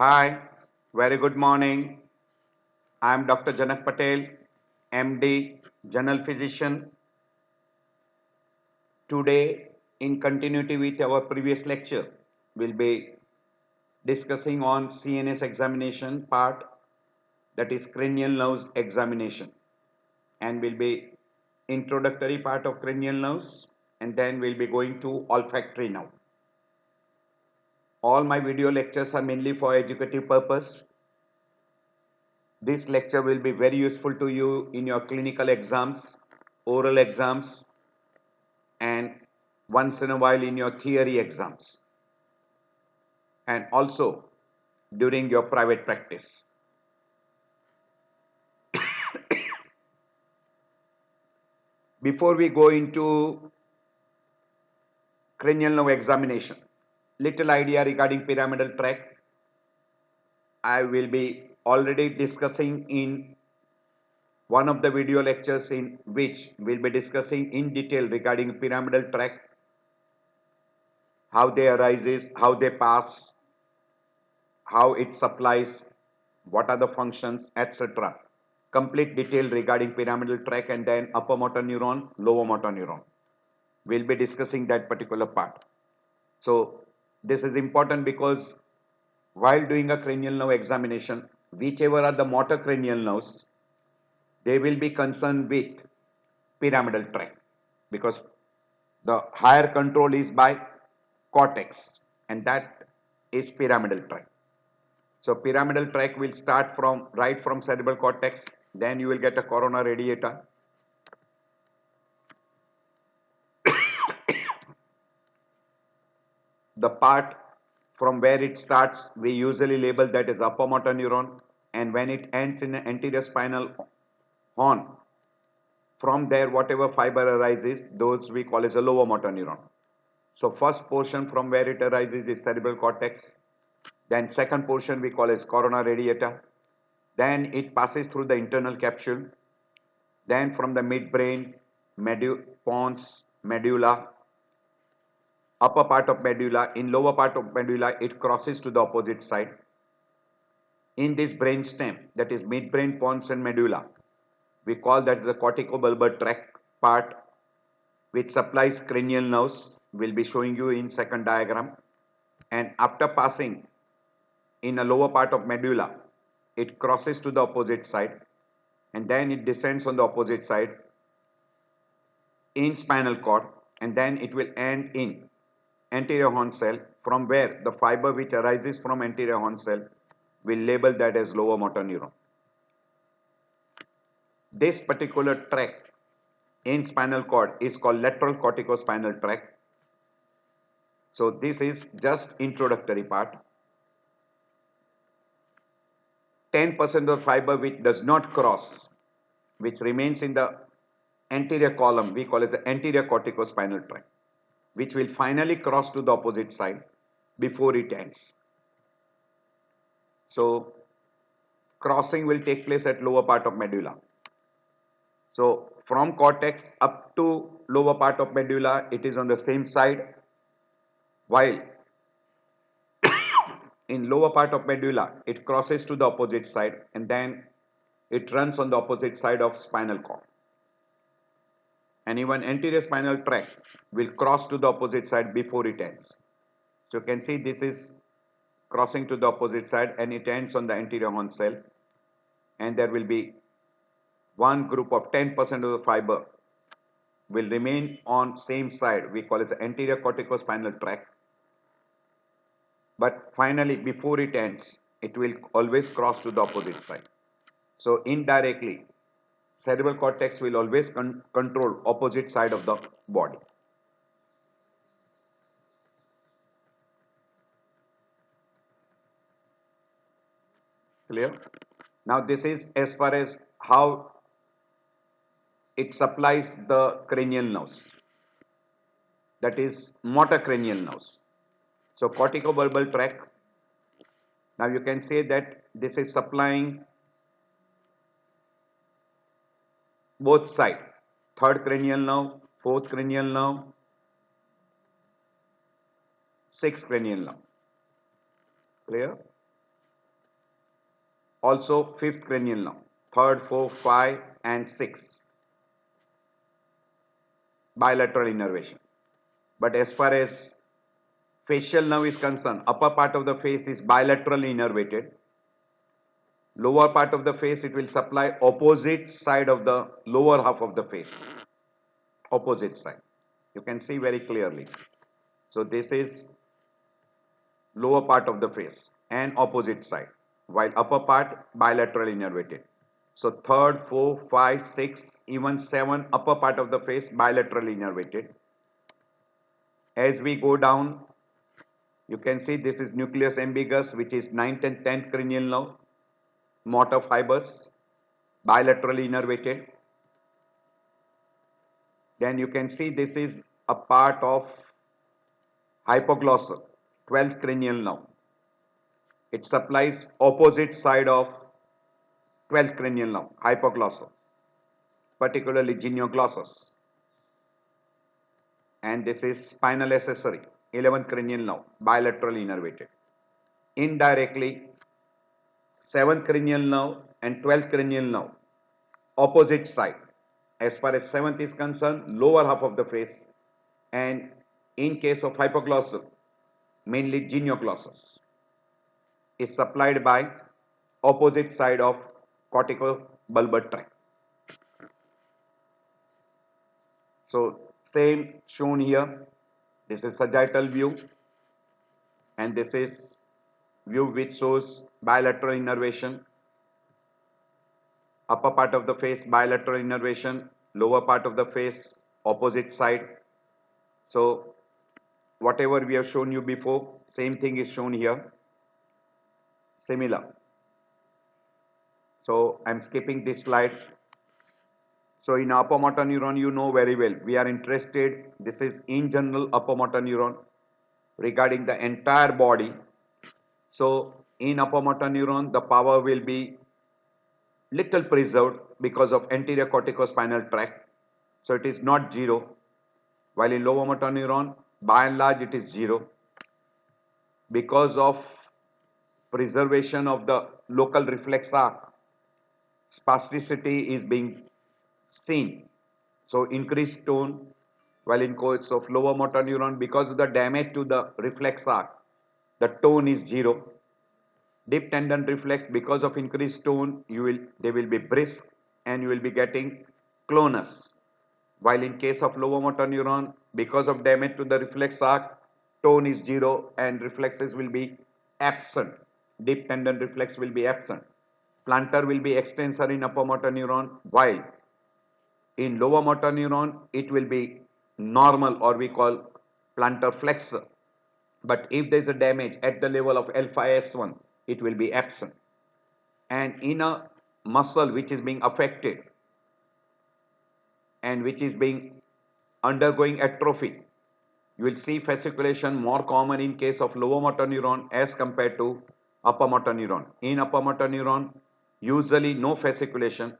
Hi, very good morning. I am Dr. Janak Patel, MD, General Physician. Today, in continuity with our previous lecture, we'll be discussing on CNS examination part, that is cranial nerves examination, and will be introductory part of cranial nerves, and then we'll be going to olfactory now. All my video lectures are mainly for educative purpose. This lecture will be very useful to you in your clinical exams, oral exams, and once in a while in your theory exams, and also during your private practice. Before we go into cranial nerve examination, little idea regarding pyramidal tract. I will be already discussing in one of the video lectures in which we'll be discussing in detail regarding pyramidal tract, how they arises, how they pass, how it supplies, what are the functions, etc. Complete detail regarding pyramidal tract and then upper motor neuron, lower motor neuron. We'll be discussing that particular part. So this is important because while doing a cranial nerve examination, whichever are the motor cranial nerves, they will be concerned with pyramidal tract because the higher control is by cortex and that is pyramidal tract. So pyramidal tract will start from right from cerebral cortex, then you will get a corona radiata. The part from where it starts, we usually label that as upper motor neuron, and when it ends in an anterior spinal horn, from there whatever fiber arises, those we call as a lower motor neuron. So first portion from where it arises is cerebral cortex, then second portion we call as corona radiata, then it passes through the internal capsule, then from the midbrain, pons, medulla, upper part of medulla, in lower part of medulla, it crosses to the opposite side. In this brain stem, that is midbrain, pons and medulla, we call that the corticobulbar tract part, which supplies cranial nerves. We'll be showing you in second diagram. And after passing in a lower part of medulla, it crosses to the opposite side and then it descends on the opposite side in spinal cord, and then it will end in anterior horn cell, from where the fiber which arises from anterior horn cell will label that as lower motor neuron. This particular tract in spinal cord is called lateral corticospinal tract. So this is just introductory part. 10% of fiber which does not cross, which remains in the anterior column, we call as the anterior corticospinal tract, which will finally cross to the opposite side before it ends. So crossing will take place at lower part of medulla. So from cortex up to lower part of medulla, it is on the same side, while in lower part of medulla, it crosses to the opposite side and then it runs on the opposite side of spinal cord. And even anterior spinal tract will cross to the opposite side before it ends. So you can see this is crossing to the opposite side and it ends on the anterior horn cell, and there will be one group of 10% of the fiber will remain on same side, we call it the anterior corticospinal tract, but finally before it ends it will always cross to the opposite side. So indirectly cerebral cortex will always control opposite side of the body. Clear? Now this is as far as how it supplies the cranial nerves, that is motor cranial nerves. So corticobulbar tract, now you can say that this is supplying both sides, third cranial nerve, fourth cranial nerve, sixth cranial nerve. Clear? Also fifth cranial nerve, third, fourth, five, and six, bilateral innervation. But as far as facial nerve is concerned, upper part of the face is bilaterally innervated. Lower part of the face, it will supply opposite side of the lower half of the face. Opposite side. You can see very clearly. So this is lower part of the face and opposite side, while upper part bilateral innervated. So third, fourth, five, six, even seven, upper part of the face bilaterally innervated. As we go down, you can see this is nucleus ambiguous, which is 9th and 10th cranial nerve, motor fibers, bilaterally innervated. Then you can see this is a part of hypoglossal, 12th cranial nerve. It supplies opposite side of 12th cranial nerve, hypoglossal, particularly genioglossus. And this is spinal accessory, 11th cranial nerve, bilaterally innervated. Indirectly, 7th cranial nerve and 12th cranial nerve, opposite side. As far as 7th is concerned, lower half of the face, and in case of hypoglossal, mainly genioglossus, is supplied by opposite side of corticobulbar tract. So same shown here. This is sagittal view, and this is view which shows bilateral innervation. Upper part of the face bilateral innervation, lower part of the face opposite side. So whatever we have shown you before, same thing is shown here, similar. So I'm skipping this slide. So in upper motor neuron, you know very well, we are interested, this is in general upper motor neuron regarding the entire body. So in upper motor neuron, the power will be little preserved because of anterior corticospinal tract. So it is not zero. While in lower motor neuron, by and large it is zero. Because of preservation of the local reflex arc, spasticity is being seen. So increased tone, while in case of lower motor neuron, because of the damage to the reflex arc, the tone is zero. Deep tendon reflex, because of increased tone, they will be brisk and you will be getting clonus. While in case of lower motor neuron, because of damage to the reflex arc, tone is zero and reflexes will be absent. Deep tendon reflex will be absent. Plantar will be extensor in upper motor neuron, while in lower motor neuron, it will be normal, or we call plantar flexor. But if there is a damage at the level of alpha S1, it will be absent. And in a muscle which is being affected and which is being undergoing atrophy, you will see fasciculation more common in case of lower motor neuron as compared to upper motor neuron. In upper motor neuron, usually no fasciculation,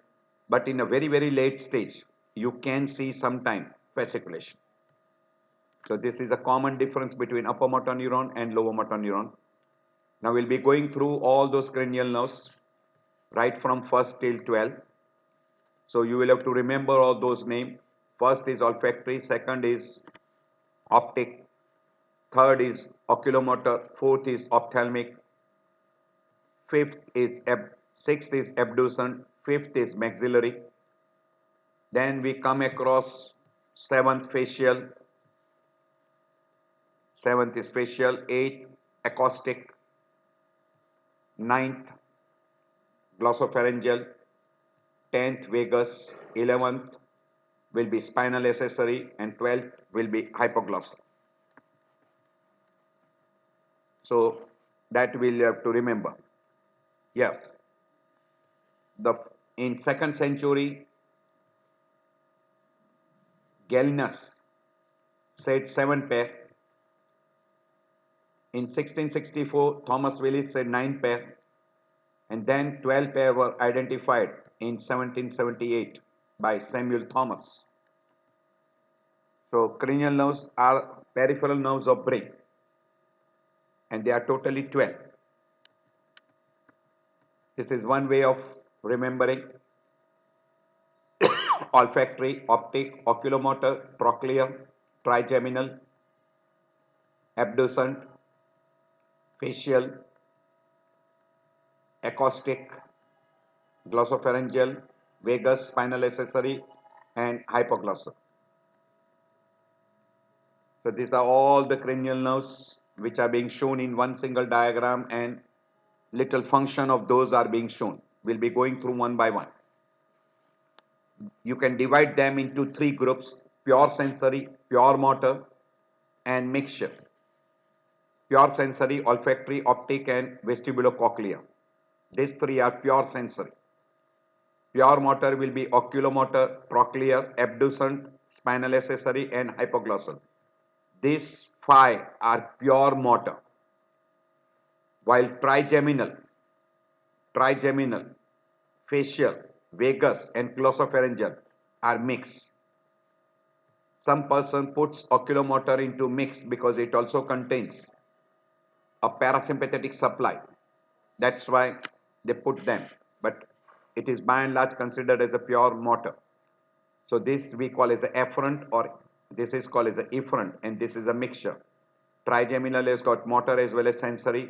but in a very, very late stage, you can see sometime fasciculation. So this is a common difference between upper motor neuron and lower motor neuron. Now we'll be going through all those cranial nerves right from first till 12. So you will have to remember all those names. First is olfactory, second is optic, third is oculomotor, fourth is ophthalmic, sixth is abducent, fifth is maxillary. Then we come across seventh facial, seventh is facial, eighth acoustic, ninth glossopharyngeal, 10th vagus, 11th will be spinal accessory, and 12th will be hypoglossal. So that we'll have to remember. Yes, in 2nd century, Gallienus said 7 pair. In 1664, Thomas Willis said 9 pair, and then 12 pair were identified in 1778 by Samuel Thomas. So cranial nerves are peripheral nerves of brain, and they are totally 12. This is one way of remembering. Olfactory, optic, oculomotor, trochlear, trigeminal, abducent, facial, acoustic, glossopharyngeal, vagus, spinal accessory, and hypoglossal. So these are all the cranial nerves which are being shown in one single diagram, and little function of those are being shown. We'll be going through one by one. You can divide them into three groups: pure sensory, pure motor, and mixture. Pure sensory, olfactory, optic, and vestibulocochlear. These three are pure sensory. Pure motor will be oculomotor, trochlear, abducent, spinal accessory, and hypoglossal. These five are pure motor, while trigeminal, facial, vagus, and glossopharyngeal are mixed. Some person puts oculomotor into mix because it also contains a parasympathetic supply. That's why they put them, but it is by and large considered as a pure motor. So this we call as a efferent, or this is called as a efferent, and this is a mixture. Trigeminal has got motor as well as sensory.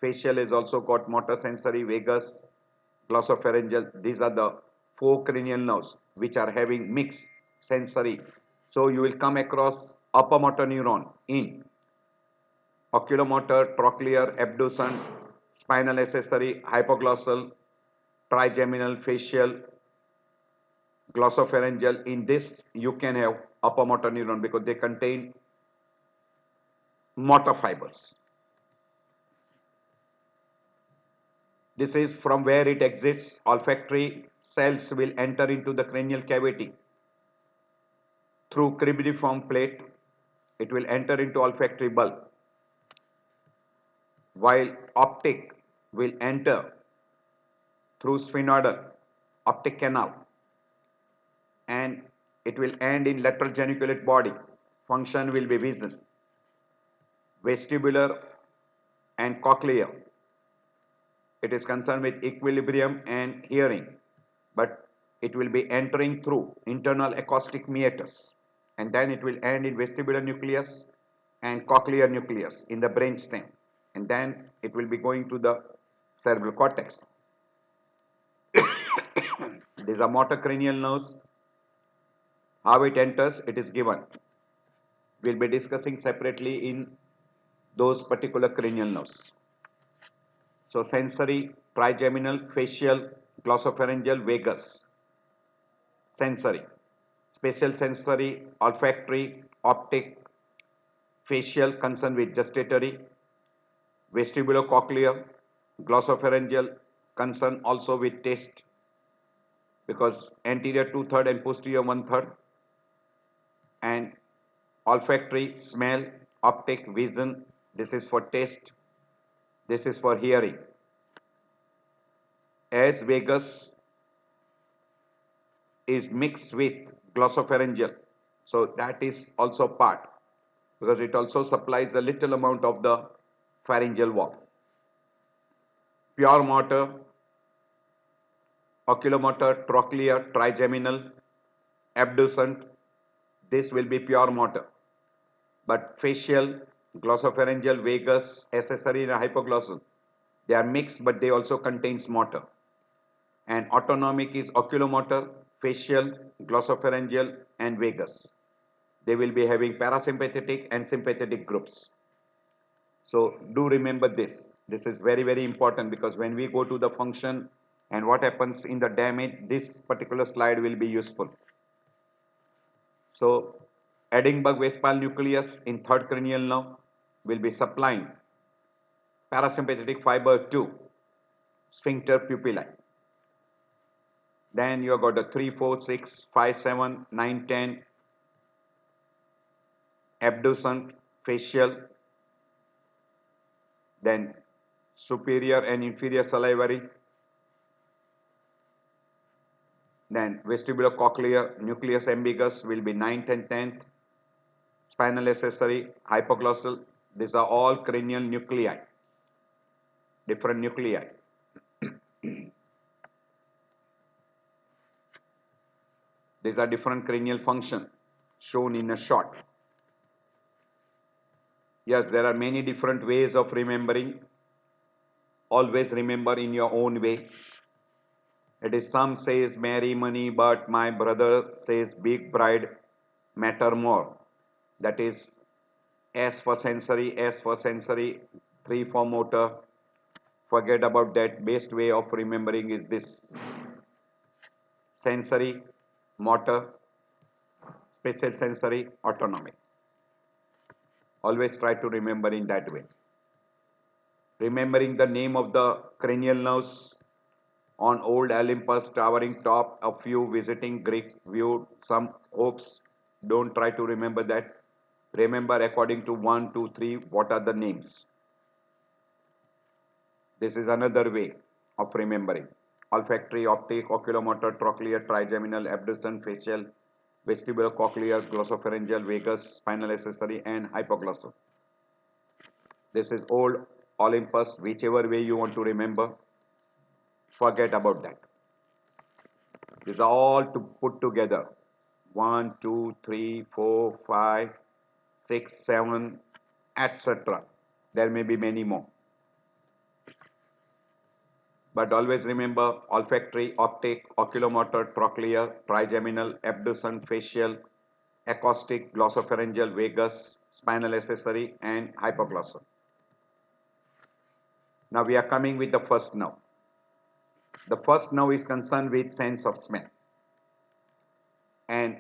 Facial has also got motor, sensory, vagus, glossopharyngeal. These are the four cranial nerves which are having mixed sensory. So you will come across upper motor neuron in oculomotor, trochlear, abducent, spinal accessory, hypoglossal, trigeminal, facial, glossopharyngeal. In this you can have upper motor neuron because they contain motor fibers. This is from where it exists. Olfactory cells will enter into the cranial cavity through cribriform plate. It will enter into olfactory bulb, while optic will enter through sphenoidal optic canal, and it will end in lateral geniculate body. Function will be vision. Vestibular and cochlear, it is concerned with equilibrium and hearing, but it will be entering through internal acoustic meatus, and then it will end in vestibular nucleus and cochlear nucleus in the brain stem, and then it will be going to the cerebral cortex. These are motor cranial nerves. How it enters, it is given. We'll be discussing separately in those particular cranial nerves. So sensory, trigeminal, facial, glossopharyngeal, vagus. Sensory. Spatial sensory, olfactory, optic, facial, concerned with gustatory, vestibulocochlear, glossopharyngeal, concerned also with taste, because anterior 2/3 and posterior 1/3, and olfactory, smell, optic, vision. This is for taste, this is for hearing. As vagus is mixed with glossopharyngeal, so that is also part, because it also supplies a little amount of the pharyngeal wall. Pure motor, oculomotor, trochlear, trigeminal, abducent, this will be pure motor. But facial, glossopharyngeal, vagus, accessory, and hypoglossal, they are mixed, but they also contains motor. And autonomic is oculomotor, facial, glossopharyngeal, and vagus. They will be having parasympathetic and sympathetic groups. So do remember this. This is very, very important, because when we go to the function and what happens in the damage, this particular slide will be useful. So Edinburgh Westphal nucleus in third cranial nerve will be supplying parasympathetic fiber to sphincter pupillae. Then you have got the 3, 4, 6, 5, 7, 9, 10, abducent, facial, then superior and inferior salivary, then vestibulocochlear, nucleus ambiguous will be 9th and 10th, spinal accessory, hypoglossal. These are all cranial nuclei, different nuclei. These are different cranial function shown in a shot. Yes, there are many different ways of remembering. Always remember in your own way. It is some says marry money, but my brother says big bride matter more. That is S for sensory, S for sensory, 3 for motor. Forget about that. Best way of remembering is this sensory, motor, special sensory, autonomic. Always try to remember in that way. Remembering the name of the cranial nerves on old Olympus towering top, a few visiting Greek viewed some hopes. Don't try to remember that. Remember according to 1, 2, 3, what are the names. This is another way of remembering. Olfactory, optic, oculomotor, trochlear, trigeminal, abduction, facial, vestibular, cochlear, glossopharyngeal, vagus, spinal accessory, and hypoglossal. This is old Olympus, whichever way you want to remember. Forget about that. These are all to put together. 1, 2, 3, 4, 5, 6, 7, etc. There may be many more. But always remember olfactory, optic, oculomotor, trochlear, trigeminal, abduction, facial, acoustic, glossopharyngeal, vagus, spinal accessory, and hypoglossal. Now we are coming with the first nerve. The first nerve is concerned with sense of smell. And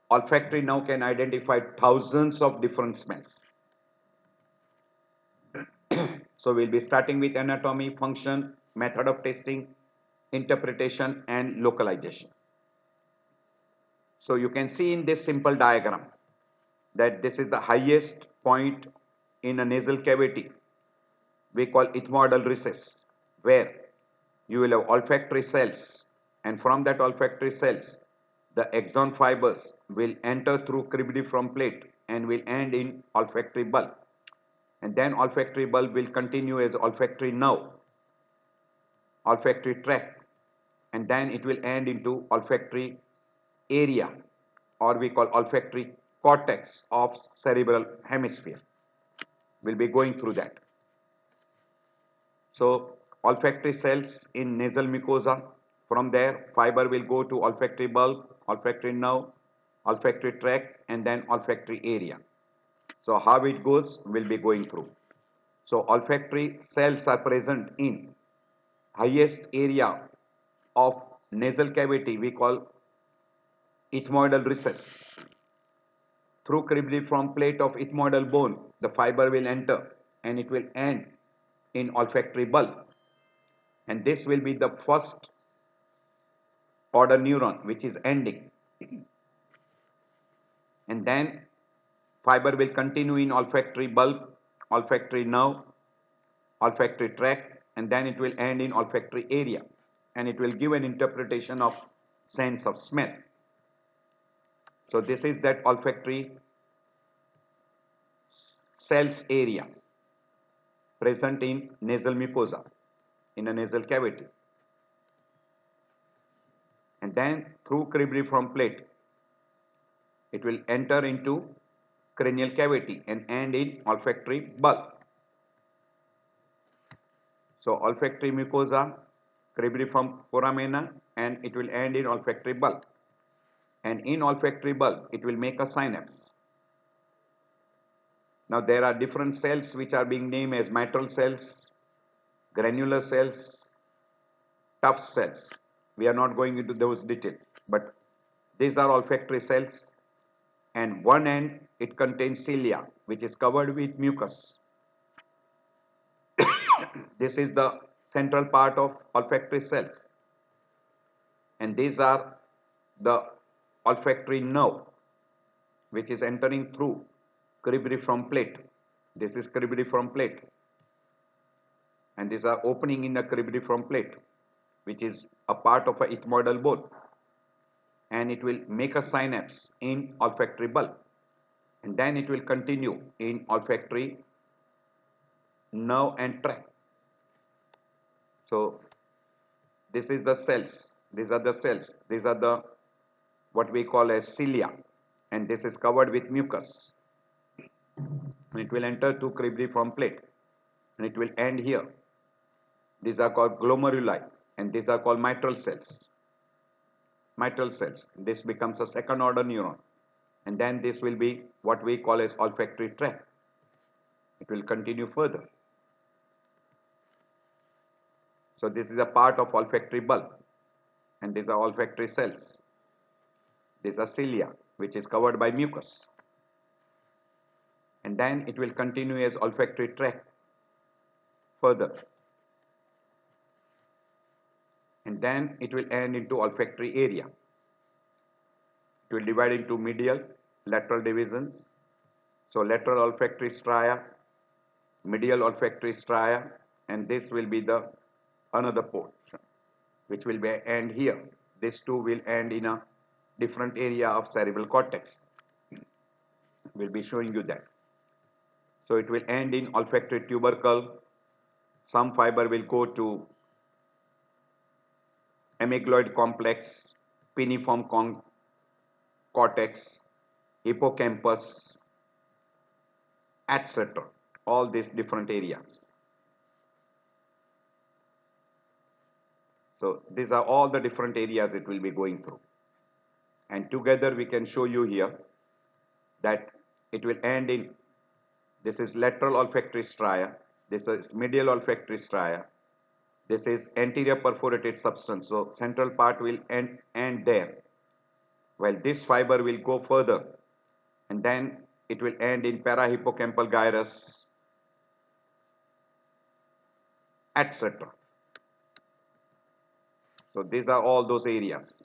olfactory nerve can identify thousands of different smells. So we'll be starting with anatomy, function, method of testing, interpretation, and localization. So you can see in this simple diagram that this is the highest point in a nasal cavity. We call ethmoidal recess, where you will have olfactory cells, and from that olfactory cells, the axon fibers will enter through cribriform plate and will end in olfactory bulb. And then olfactory bulb will continue as olfactory nerve, olfactory tract, and then it will end into olfactory area, or we call olfactory cortex of cerebral hemisphere. We'll be going through that. So olfactory cells in nasal mucosa. From there, fiber will go to olfactory bulb, olfactory nerve, olfactory tract, and then olfactory area. So how it goes, we'll be going through. So olfactory cells are present in highest area of nasal cavity, we call ethmoidal recess. Through cribriform plate of ethmoidal bone, the fiber will enter and it will end in olfactory bulb. And this will be the first order neuron which is ending. And then fiber will continue in olfactory bulb, olfactory nerve, olfactory tract, and then it will end in olfactory area. And it will give an interpretation of sense of smell. So this is that olfactory cells area present in nasal mucosa, in a nasal cavity. And then through cribriform plate, it will enter into cranial cavity and end in olfactory bulb. So olfactory mucosa, cribriform foramina, and it will end in olfactory bulb. And in olfactory bulb, it will make a synapse. Now there are different cells which are being named as mitral cells, granular cells, tough cells. We are not going into those details, but these are olfactory cells, and one end it contains cilia which is covered with mucus. This is the central part of olfactory cells, and these are the olfactory nerve which is entering through cribriform plate. This is cribriform plate, and these are opening in the cribriform plate which is a part of a ethmoidal bone, and it will make a synapse in olfactory bulb, and then it will continue in olfactory nerve and tract. So This is the cells. These are the cells. These are the what we call as cilia, and this is covered with mucus. And it will enter to cribriform plate, and it will end here. These are called glomeruli, and these are called mitral cells. Mitral cells. This becomes a second order neuron, and then this will be what we call as olfactory tract. It will continue further. So this is a part of olfactory bulb, and these are olfactory cells. These are cilia, which is covered by mucus, and then it will continue as olfactory tract further, and then it will end into olfactory area. It will divide into medial, lateral divisions. So lateral olfactory stria, medial olfactory stria, and this will be the another portion, which will be end here. This too will end in a different area of cerebral cortex. We'll be showing you that. So it will end in olfactory tubercle. Some fiber will go to amygdaloid complex, piniform cortex, hippocampus, etc. All these different areas. So these are all the different areas it will be going through. And together we can show you here that it will end in, this is lateral olfactory stria, this is medial olfactory stria, this is anterior perforated substance. So central part will end there. Well, this fiber will go further, and then it will end in parahippocampal gyrus, etc. So these are all those areas.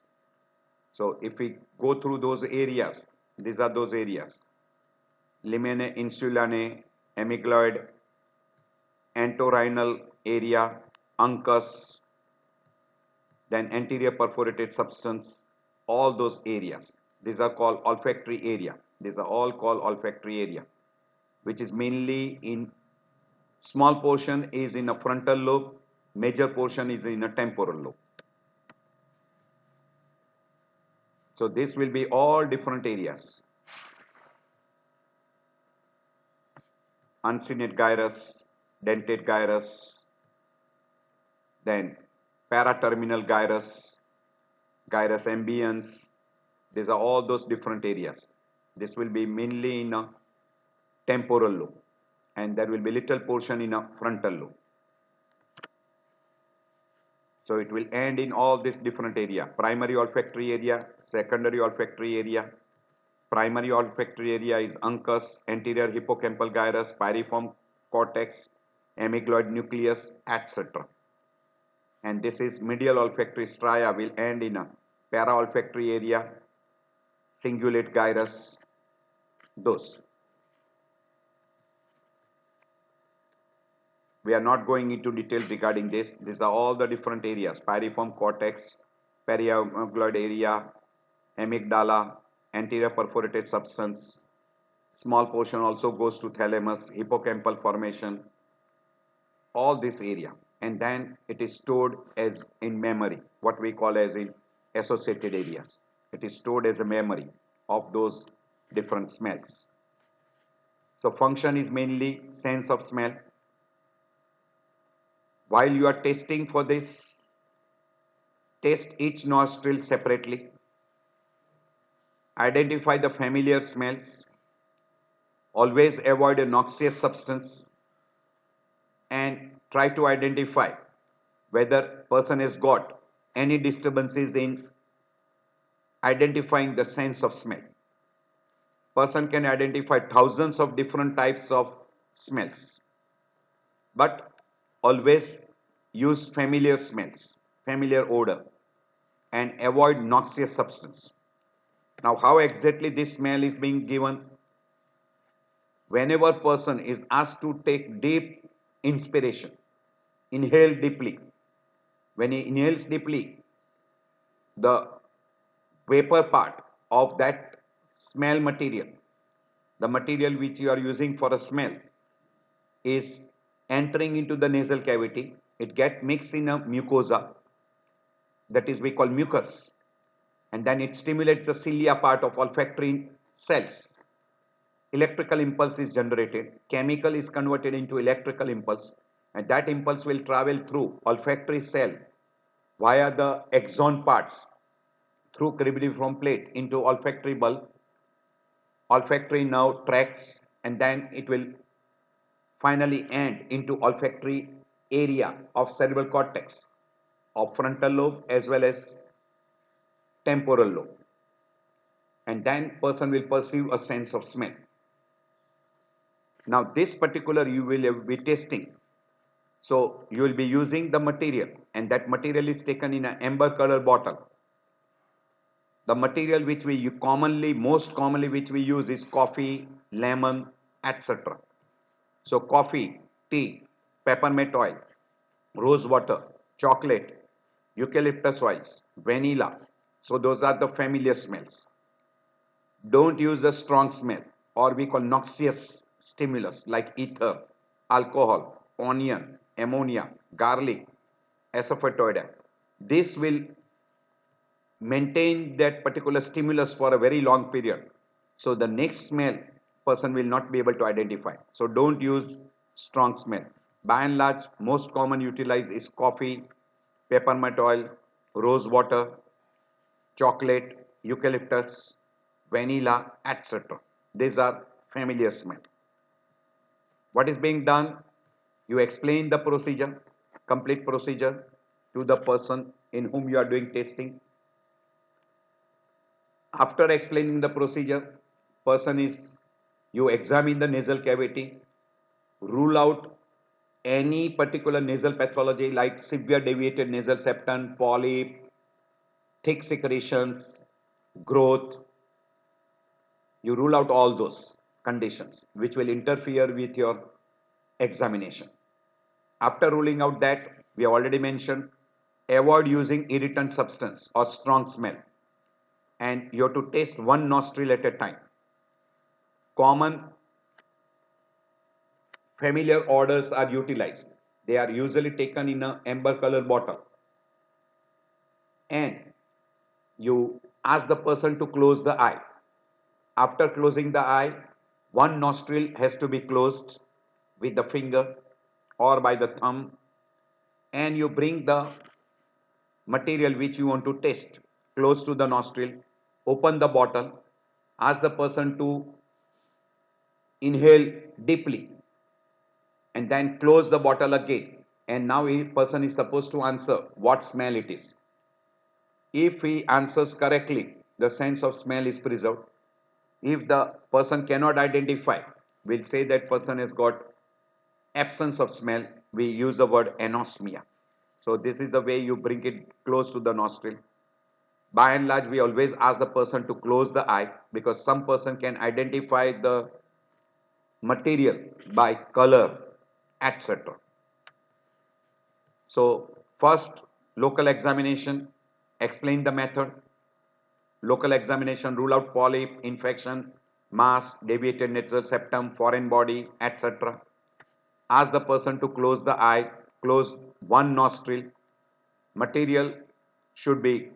So if we go through those areas, these are those areas: limine insulinae, amygdaloid, entorhinal area, uncus, then anterior perforated substance, all those areas. These are called olfactory area. These are all called olfactory area, which is mainly in small portion is in a frontal lobe, major portion is in a temporal lobe. So this will be all different areas. Uncinate gyrus, dentate gyrus, then paraterminal gyrus, gyrus ambiens. These are all those different areas. This will be mainly in a temporal lobe, and there will be little portion in a frontal lobe. So it will end in all this different area: primary olfactory area, secondary olfactory area. Primary olfactory area is uncus, anterior hippocampal gyrus, piriform cortex, amygdaloid nucleus, etc. And this is medial olfactory stria will end in a para-olfactory area, cingulate gyrus, those. We are not going into details regarding this. These are all the different areas: piriform cortex, periamygdaloid area, amygdala, anterior perforated substance. Small portion also goes to thalamus, hippocampal formation, all this area. And then it is stored as in memory, what we call as in associated areas. It is stored as a memory of those different smells. So function is mainly sense of smell. While you are tasting for this, taste each nostril separately. Identify the familiar smells. Always avoid a noxious substance, and try to identify whether person has got any disturbances in identifying the sense of smell. Person can identify thousands of different types of smells, but always use familiar smells, familiar odor, and avoid noxious substance. Now, how exactly this smell is being given? Whenever person is asked to take deep inspiration, inhale deeply. When he inhales deeply, the vapor part of that smell material, the material which you are using for a smell, is entering into the nasal cavity. It gets mixed in a mucosa, that is we call mucus, and then it stimulates the cilia part of olfactory cells. Electrical impulse is generated, chemical is converted into electrical impulse, and that impulse will travel through olfactory cell via the axon parts through cribriform plate into olfactory bulb, olfactory nerve tracts, and then it will finally end into olfactory area of cerebral cortex of frontal lobe as well as temporal lobe, and then person will perceive a sense of smell. Now this particular you will be testing, so you will be using the material, and that material is taken in an amber color bottle. The material which we most commonly which we use is coffee, lemon, etc. So coffee, tea, peppermint oil, rose water, chocolate, eucalyptus oils, vanilla. So those are the familiar smells. Don't use a strong smell or we call noxious stimulus like ether, alcohol, onion, ammonia, garlic, asafoetida. This will maintain that particular stimulus for a very long period. So the next smell person will not be able to identify. So don't use strong smell. By and large, most common utilized is coffee, peppermint oil, rose water, chocolate, eucalyptus, vanilla, etc. These are familiar smell. What is being done? You explain the procedure, complete procedure to the person in whom you are doing testing. After explaining the procedure, you examine the nasal cavity, rule out any particular nasal pathology like severe deviated nasal septum, polyp, thick secretions, growth. You rule out all those conditions which will interfere with your examination. After ruling out that, we have already mentioned, avoid using irritant substance or strong smell, and you have to taste one nostril at a time. Common familiar odors are utilized. They are usually taken in an amber color bottle, and you ask the person to close the eye. After closing the eye, one nostril has to be closed with the finger or by the thumb, and you bring the material which you want to test close to the nostril, open the bottle, ask the person to inhale deeply, and then close the bottle again, and now a person is supposed to answer what smell it is. If he answers correctly, the sense of smell is preserved. If the person cannot identify, we'll say that person has got absence of smell. We use the word anosmia. So this is the way you bring it close to the nostril. By and large, we always ask the person to close the eye because some person can identify the material by color, etc. So first, local examination, explain the method. Local examination, rule out polyp, infection, mass, deviated nasal septum, foreign body, etc. Ask the person to close the eye, close one nostril. Material should be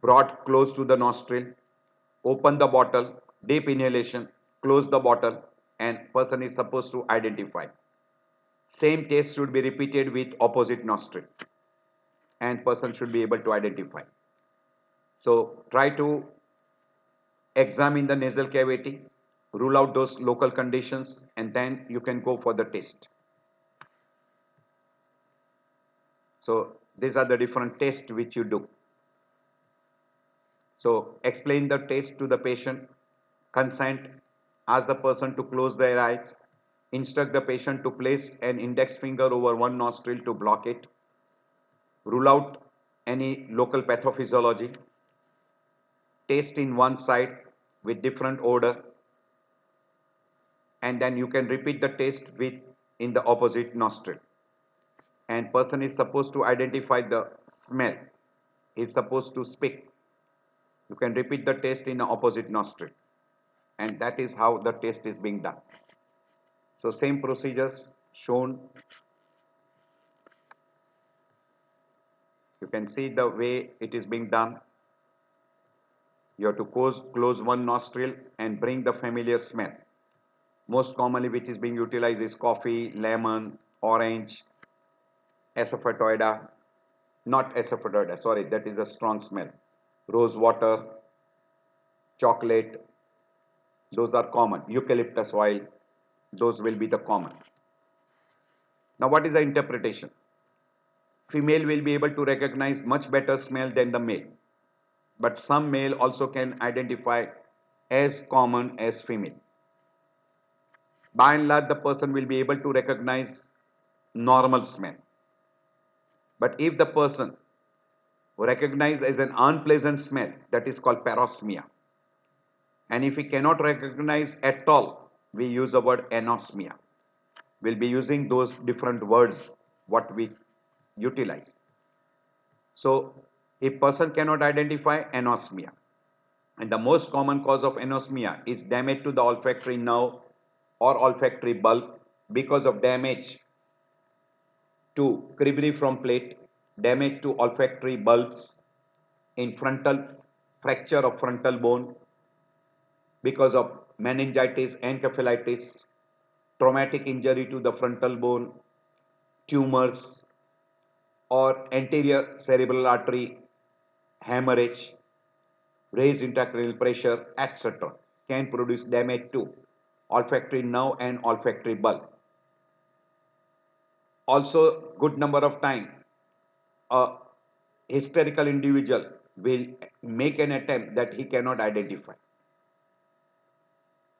brought close to the nostril. Open the bottle, deep inhalation, close the bottle, and person is supposed to identify. Same test should be repeated with opposite nostril, and person should be able to identify. So try to examine the nasal cavity, rule out those local conditions, and then you can go for the test. So these are the different tests which you do. So explain the test to the patient, consent, ask the person to close their eyes, instruct the patient to place an index finger over one nostril to block it, rule out any local pathophysiology, taste in one side with different odor, and then you can repeat the taste with in the opposite nostril, and person is supposed to identify the smell, is supposed to speak. You can repeat the taste in the opposite nostril, and that is how the test is being done. So same procedures shown You can see the way it is being done. You have to close one nostril and bring the familiar smell. Most commonly which is being utilized is coffee, lemon, orange, asafoetida, not asafoetida, sorry, that is a strong smell. Rose water, chocolate, those are common. Eucalyptus oil, those will be the common. Now what is the interpretation? Female will be able to recognize much better smell than the male. But some male also can identify as common as female. By and large, the person will be able to recognize normal smell. But if the person recognizes as an unpleasant smell, that is called parosmia. And if we cannot recognize at all, we use the word anosmia. We'll be using those different words what we utilize. So, a person cannot identify anosmia. And the most common cause of anosmia is damage to the olfactory nerve or olfactory bulb because of damage to cribriform plate, damage to olfactory bulbs, in frontal fracture of frontal bone because of meningitis, encephalitis, traumatic injury to the frontal bone, tumors, or anterior cerebral artery hemorrhage, raised intracranial pressure, etc. can produce damage to olfactory nerve and olfactory bulb. Also, good number of time, a hysterical individual will make an attempt that he cannot identify.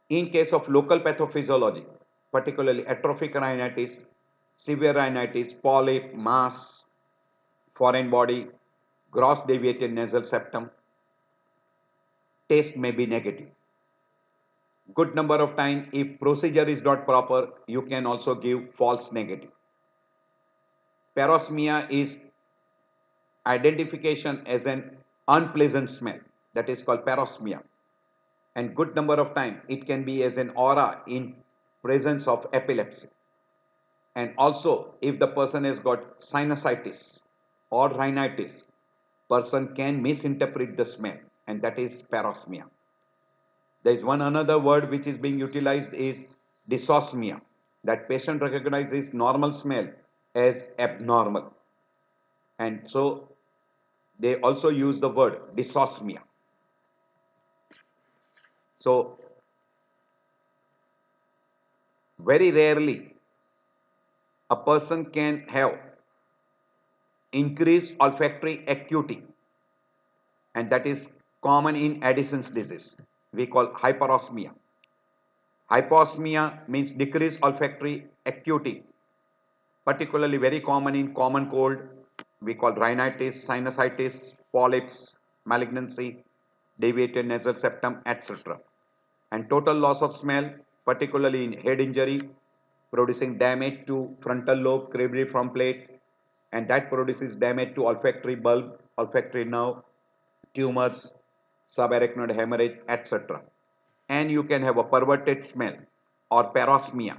In case of local pathophysiology, particularly atrophic rhinitis, severe rhinitis, polyp, mass, foreign body, gross deviated nasal septum, test may be negative. Good number of time, if procedure is not proper, you can also give false negative. Parosmia is identification as an unpleasant smell, that is called parosmia. And good number of time it can be as an aura in presence of epilepsy. And also if the person has got sinusitis or rhinitis, person can misinterpret the smell, and that is parosmia. There is one another word which is being utilized is dysosmia, that patient recognizes normal smell as abnormal, and so they also use the word dysosmia. So very rarely a person can have increased olfactory acuity, and that is common in Addison's disease. We call hyperosmia. Hyposmia means decreased olfactory acuity, particularly very common in common cold. We call rhinitis, sinusitis, polyps, malignancy, deviated nasal septum, etc. And total loss of smell, particularly in head injury, producing damage to frontal lobe, cribriform plate, and that produces damage to olfactory bulb, olfactory nerve, tumors, subarachnoid hemorrhage, etc. And you can have a perverted smell or parosmia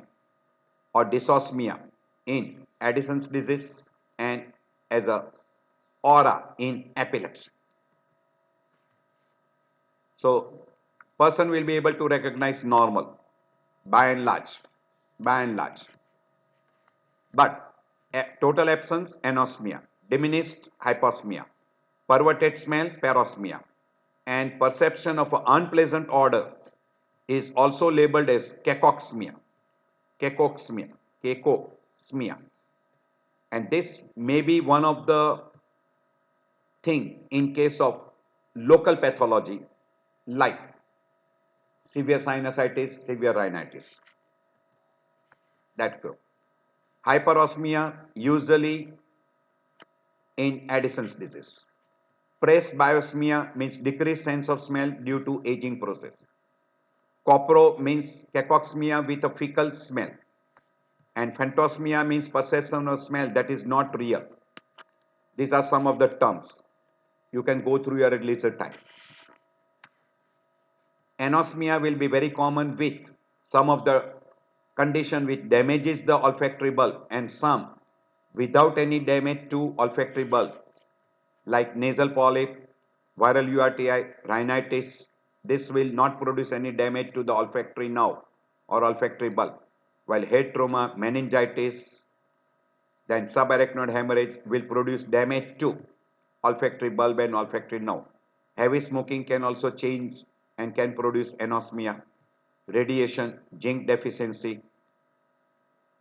or dysosmia in Addison's disease and as a aura in epilepsy. So person will be able to recognize normal by and large, by and large. But total absence anosmia, diminished hyposmia, perverted smell parosmia, and perception of an unpleasant odor is also labeled as cacoxmia, cacoxmia, cacoxmia. And this may be one of the thing in case of local pathology like severe sinusitis, severe rhinitis. That group. Hyperosmia usually in Addison's disease. Presbyosmia means decreased sense of smell due to aging process. Copro means cacoxmia with a fecal smell. And phantosmia means perception of smell that is not real. These are some of the terms. You can go through your leisure time. Anosmia will be very common with some of the condition which damages the olfactory bulb and some without any damage to olfactory bulbs. like nasal polyp, viral URTI, rhinitis. This will not produce any damage to the olfactory nerve or olfactory bulb, while head trauma, meningitis, then subarachnoid hemorrhage will produce damage to olfactory bulb and olfactory nerve. Heavy smoking can also change and can produce anosmia, radiation, zinc deficiency,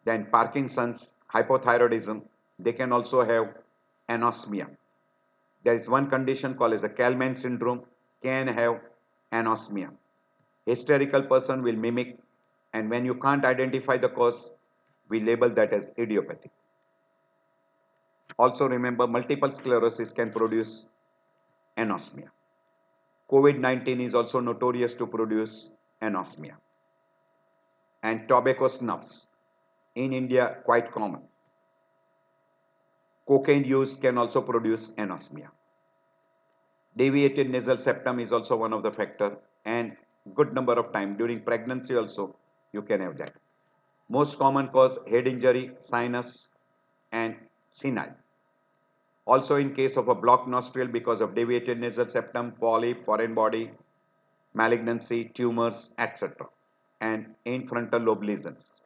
then Parkinson's, hypothyroidism, they can also have anosmia. There is one condition called as a Kalman syndrome, can have anosmia. Hysterical person will mimic, and when you can't identify the cause, we label that as idiopathic. Also remember, multiple sclerosis can produce anosmia. COVID-19 is also notorious to produce anosmia. And tobacco snuffs in India quite common. Cocaine use can also produce anosmia. Deviated nasal septum is also one of the factor, and good number of time during pregnancy also you can have that. Most common cause head injury, sinus and senile. Also in case of a blocked nostril because of deviated nasal septum, polyp, foreign body, malignancy, tumors, etc. and in frontal lobe lesions.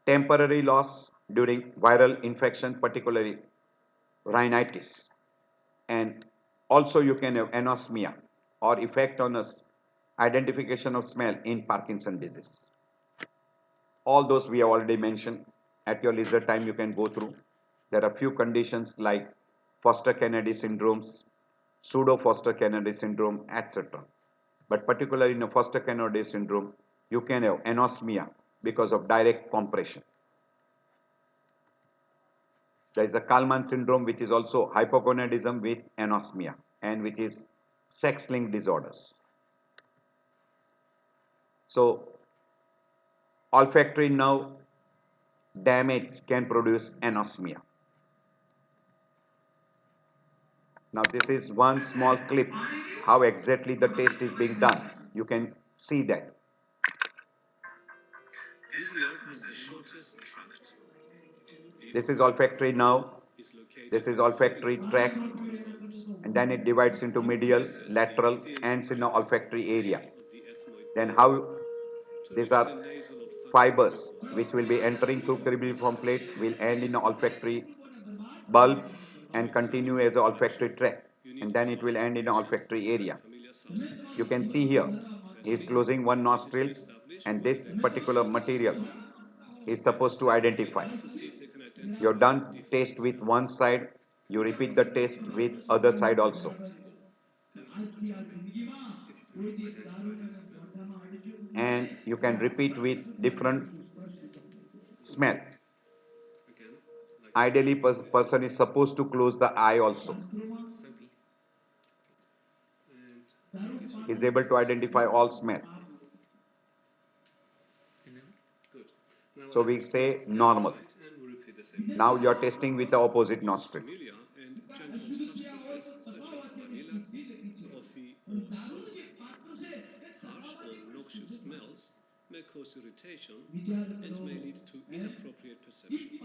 Temporary loss during viral infection, particularly rhinitis, and also you can have anosmia or effect on us identification of smell in Parkinson disease. All those we have already mentioned. At your leisure time you can go through. There are few conditions like Foster Kennedy syndromes, pseudo Foster Kennedy syndrome, etc. But particularly in a Foster Kennedy syndrome, you can have anosmia because of direct compression. There is a Kalman syndrome, which is also hypogonadism with anosmia and which is sex-linked disorders. So olfactory nerve damage can produce anosmia. Now this is one small clip how exactly the test is being done. You can see that. This nerve has the shortest tract. This is olfactory nerve. This is olfactory tract, and then it divides into medial, lateral, and in the olfactory area. Then how these are fibers which will be entering through cribriform plate will end in the olfactory bulb and continue as an olfactory tract, and then it will end in the olfactory area. You can see here he is closing one nostril, and this particular material is supposed to identify. You're done test with one side, you repeat the test with other side also. And you can repeat with different smell. Ideally, person is supposed to close the eye also. Is able to identify all smell. So we say normal. Now you are testing with the opposite nostril. And gentle substances such as vanilla, coffee, or soda. Harsh or noxious smells may cause irritation and may lead to inappropriate perception.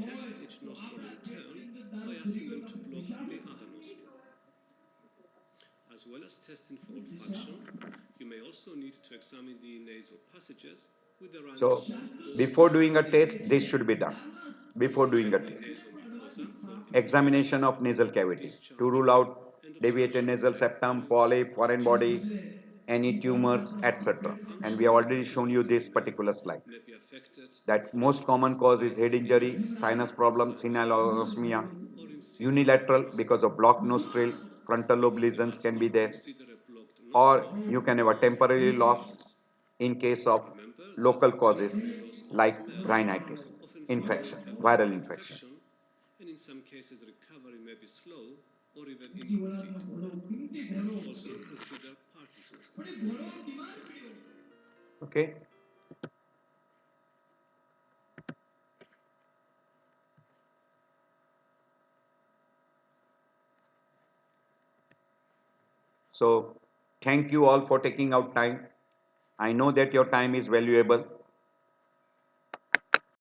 Test each nostril in turn by asking them to block the other nostril. As well as testing for olfaction, you may also need to examine the nasal passages with the So before doing a test, this should be done. Before doing a test. Examination of nasal cavity to rule out deviated nasal septum, polyp, foreign body, any tumors, etc. And we have already shown you this particular slide. That most common cause is head injury, sinus problem, senile anosmia, unilateral because of blocked nostril, frontal lobe lesions can be there, or you can have a temporary loss in case of local causes like rhinitis, infection, viral infection. And in some cases, recovery may be slow or even incomplete. Also consider Parkinson's disease. Okay. So thank you all for taking out time. I know that your time is valuable.